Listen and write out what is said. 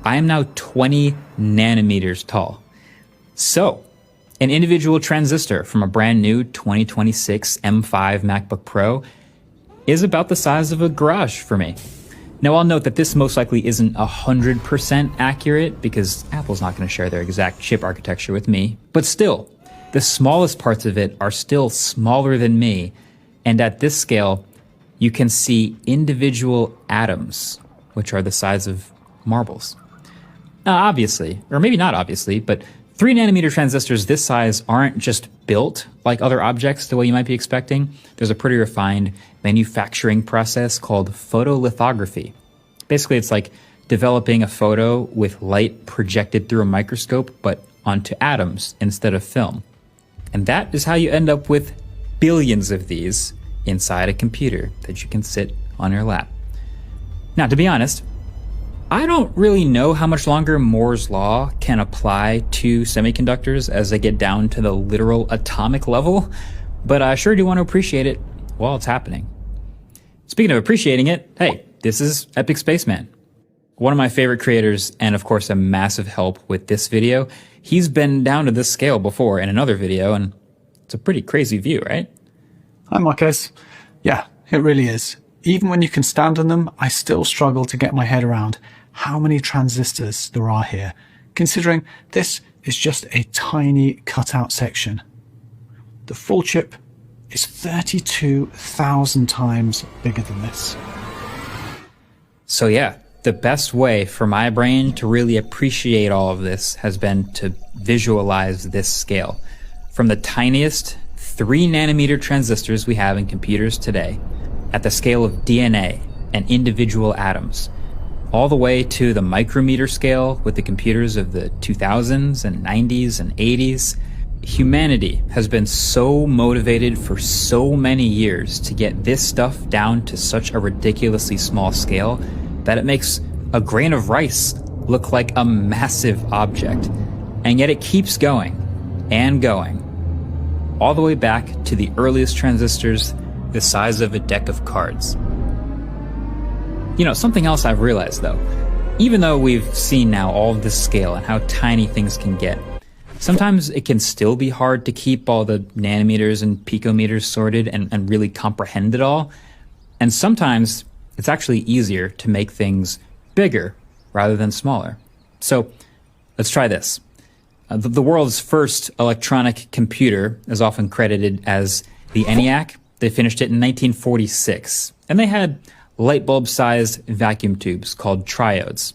I am now 20 nanometers tall. So, an individual transistor from a brand new 2026 M5 MacBook Pro is about the size of a garage for me. Now, I'll note that this most likely isn't 100% accurate because Apple's not going to share their exact chip architecture with me. But still, the smallest parts of it are still smaller than me. And at this scale, you can see individual atoms, which are the size of marbles. Now, obviously, or maybe not obviously, but 3 nanometer transistors this size aren't just built like other objects the way you might be expecting. There's a pretty refined manufacturing process called photolithography. Basically, it's like developing a photo with light projected through a microscope, but onto atoms instead of film. And that is how you end up with billions of these inside a computer that you can sit on your lap. Now, to be honest, I don't really know how much longer Moore's law can apply to semiconductors as they get down to the literal atomic level, but I sure do want to appreciate it while it's happening. Speaking of appreciating it, hey, this is Epic Spaceman. One of my favorite creators, and of course a massive help with this video. He's been down to this scale before in another video, and it's a pretty crazy view, right? Hi, Marques. Yeah, it really is. Even when you can stand on them, I still struggle to get my head around how many transistors there are here, considering this is just a tiny cutout section. The full chip is 32,000 times bigger than this. So yeah, the best way for my brain to really appreciate all of this has been to visualize this scale. From the tiniest 3 nanometer transistors we have in computers today, at the scale of DNA and individual atoms, all the way to the micrometer scale with the computers of the 2000s and 90s and 80s. Humanity has been so motivated for so many years to get this stuff down to such a ridiculously small scale that it makes a grain of rice look like a massive object. And yet it keeps going and going, all the way back to the earliest transistors the size of a deck of cards. You know, something else I've realized though, even though we've seen now all of this scale and how tiny things can get, sometimes it can still be hard to keep all the nanometers and picometers sorted and really comprehend it all. And sometimes it's actually easier to make things bigger rather than smaller. So let's try this. The world's first electronic computer is often credited as the ENIAC. They finished it in 1946, and they had light bulb-sized vacuum tubes called triodes.